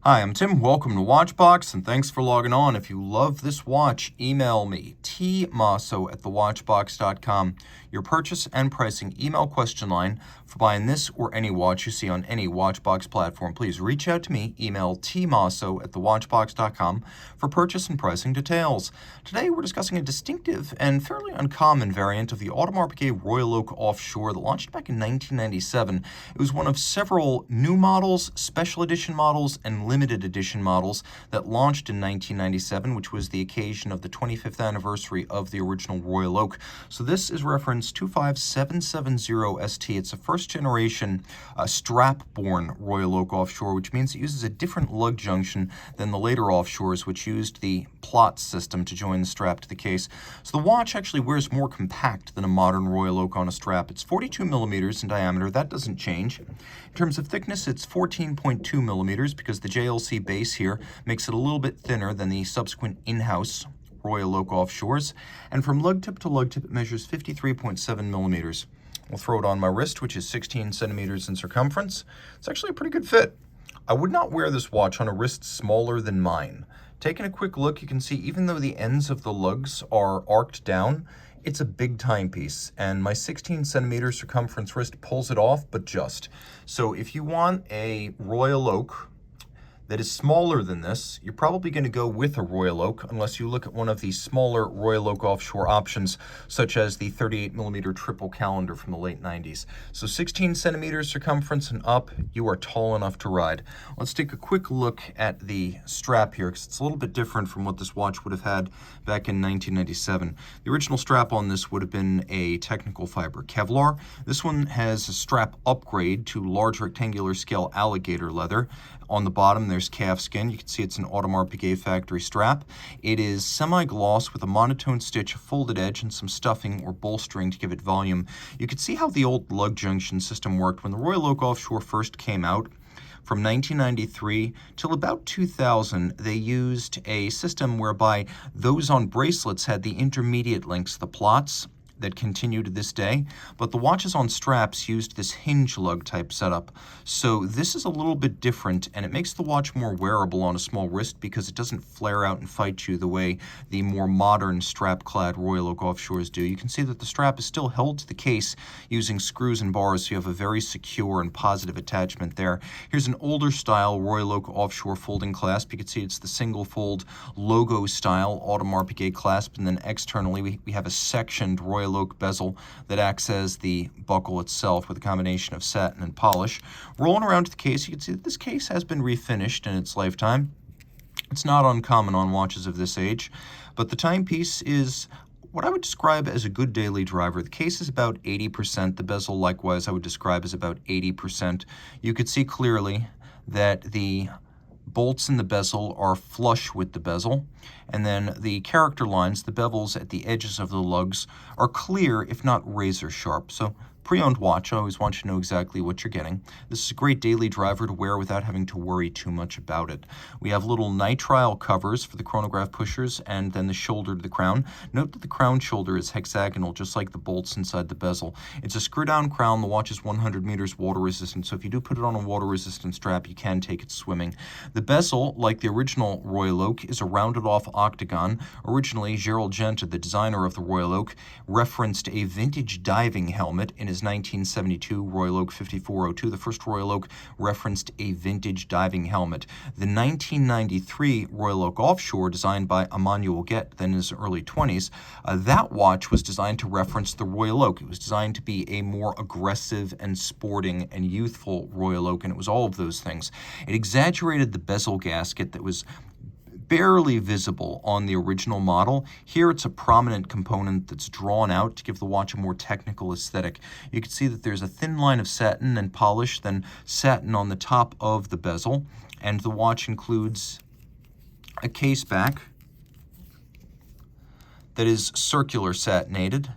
Hi, I'm Tim. Welcome to Watchbox, and thanks for logging on. If you love this watch, email me, tmosso@thewatchbox.com. Your purchase and pricing email question line for buying this or any watch you see on any Watchbox platform. Please reach out to me, email tmosso@thewatchbox.com for purchase and pricing details. Today we're discussing a distinctive and fairly uncommon variant of the Audemars Piguet Royal Oak Offshore that launched back in 1997. It was one of several new models, special edition models, and limited edition models that launched in 1997, which was the occasion of the 25th anniversary of the original Royal Oak. So this is reference 25770ST. It's a first generation strap-borne Royal Oak Offshore, which means it uses a different lug junction than the later Offshores, which used the plot system to join the strap to the case. So the watch actually wears more compact than a modern Royal Oak on a strap. It's 42 millimeters in diameter. That doesn't change. In terms of thickness, it's 14.2 millimeters because the JLC base here makes it a little bit thinner than the subsequent in-house Royal Oak Offshores. And from lug tip to lug tip, it measures 53.7 millimeters. We'll throw it on my wrist, which is 16 centimeters in circumference. It's actually a pretty good fit. I would not wear this watch on a wrist smaller than mine. Taking a quick look, you can see even though the ends of the lugs are arced down, it's a big timepiece, and my 16 centimeter circumference wrist pulls it off, but just. So if you want a Royal Oak that is smaller than this, you're probably going to go with a Royal Oak unless you look at one of the smaller Royal Oak Offshore options, such as the 38 millimeter triple calendar from the late 90s. So 16 centimeters circumference and up, you are tall enough to ride. Let's take a quick look at the strap here, because it's a little bit different from what this watch would have had back in 1997. The original strap on this would have been a technical fiber Kevlar. This one has a strap upgrade to large rectangular scale alligator leather. On the bottom, there's calf skin. You can see it's an Audemars Piguet factory strap. It is semi-gloss with a monotone stitch, a folded edge, and some stuffing or bolstering to give it volume. You can see how the old lug junction system worked. When the Royal Oak Offshore first came out, from 1993 till about 2000, they used a system whereby those on bracelets had the intermediate links, the plots, that continue to this day, but the watches on straps used this hinge lug type setup. So this is a little bit different, and it makes the watch more wearable on a small wrist because it doesn't flare out and fight you the way the more modern strap-clad Royal Oak Offshores do. You can see that the strap is still held to the case using screws and bars, so you have a very secure and positive attachment there. Here's an older style Royal Oak Offshore folding clasp. You can see it's the single fold logo style Audemars Piguet clasp, and then externally we have a sectioned Royal Oak bezel that acts as the buckle itself with a combination of satin and polish. Rolling around to the case, you can see that this case has been refinished in its lifetime. It's not uncommon on watches of this age, but the timepiece is what I would describe as a good daily driver. The case is about 80%. The bezel, likewise, I would describe as about 80%. You could see clearly that the bolts in the bezel are flush with the bezel, and then the character lines, the bevels at the edges of the lugs, are clear, if not razor sharp. So pre-owned watch, I always want you to know exactly what you're getting. This is a great daily driver to wear without having to worry too much about it. We have little nitrile covers for the chronograph pushers and then the shoulder to the crown. Note that the crown shoulder is hexagonal, just like the bolts inside the bezel. It's a screw-down crown. The watch is 100 meters water resistant, so if you do put it on a water-resistant strap, you can take it swimming. The bezel, like the original Royal Oak, is a rounded-off octagon. Originally, Gerald Genta, the designer of the Royal Oak, referenced a vintage diving helmet in his 1972 Royal Oak 5402. The first Royal Oak referenced a vintage diving helmet. The 1993 Royal Oak Offshore, designed by Emmanuel Guet, then in his early 20s, that watch was designed to reference the Royal Oak. It was designed to be a more aggressive and sporting and youthful Royal Oak, and it was all of those things. It exaggerated the bezel gasket that was barely visible on the original model. Here it's a prominent component that's drawn out to give the watch a more technical aesthetic. You can see that there's a thin line of satin and polish, then satin on the top of the bezel, and the watch includes a case back that is circular satinated.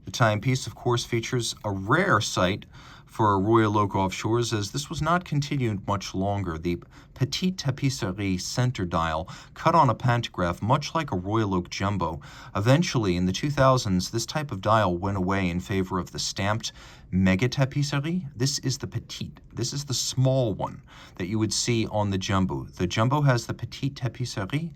The timepiece, of course, features a rare sight for Royal Oak Offshores, as this was not continued much longer. The Petite Tapisserie center dial cut on a pantograph, much like a Royal Oak Jumbo. Eventually, in the 2000s, this type of dial went away in favor of the stamped Mega Tapisserie. This is the Petite. This is the small one that you would see on the Jumbo. The Jumbo has the Petite Tapisserie.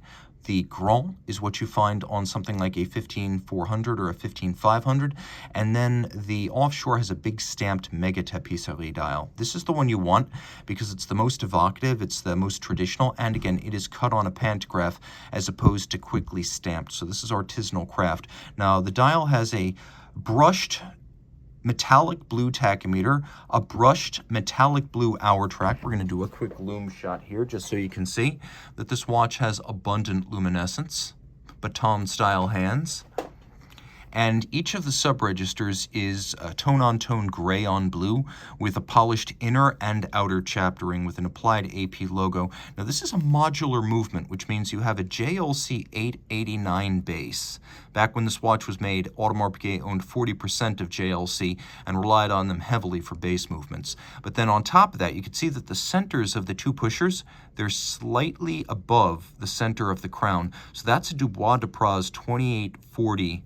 The Grand is what you find on something like a 15400 or a 15500, and then the Offshore has a big stamped Mega Tapisserie dial. This is the one you want because it's the most evocative, it's the most traditional, and again, it is cut on a pantograph as opposed to quickly stamped. So this is artisanal craft. Now, the dial has a brushed metallic blue tachymeter, a brushed metallic blue hour track. We're going to do a quick loom shot here just so you can see that this watch has abundant luminescence, baton style hands, and each of the sub-registers is tone-on-tone gray on blue with a polished inner and outer chaptering with an applied AP logo. Now this is a modular movement, which means you have a JLC 889 base. Back when this watch was made, Audemars Piguet owned 40% of JLC and relied on them heavily for base movements. But then on top of that, you can see that the centers of the two pushers, they're slightly above the center of the crown. So that's a Dubois de Praz 2840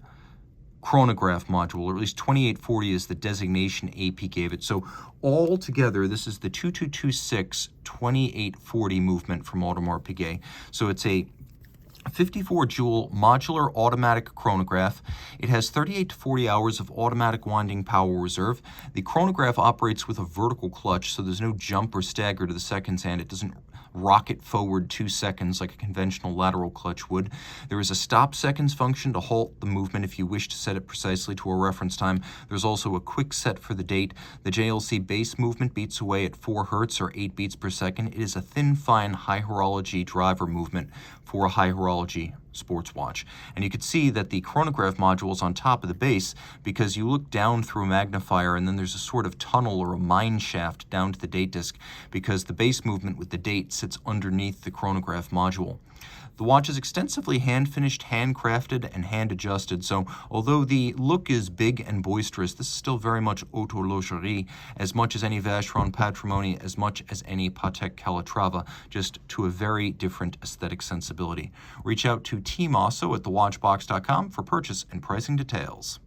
chronograph module, or at least 2840 is the designation AP gave it. So all together, this is the 2226 2840 movement from Audemars Piguet. So it's a 54 joule modular automatic chronograph. It has 38 to 40 hours of automatic winding power reserve. The chronograph operates with a vertical clutch, so there's no jump or stagger to the seconds hand. It doesn't rocket forward 2 seconds like a conventional lateral clutch would. There is a stop seconds function to halt the movement if you wish to set it precisely to a reference time. There's also a quick set for the date. The JLC base movement beats away at 4 hertz or 8 beats per second. It is a thin, fine high horology driver movement for a high horology sports watch. And you could see that the chronograph module is on top of the base because you look down through a magnifier and then there's a sort of tunnel or a mine shaft down to the date disc because the base movement with the date sits underneath the chronograph module. The watch is extensively hand-finished, handcrafted, and hand-adjusted, so although the look is big and boisterous, this is still very much horlogerie, as much as any Vacheron Patrimony, as much as any Patek Calatrava, just to a very different aesthetic sensibility. Reach out to Team Mosso at thewatchbox.com for purchase and pricing details.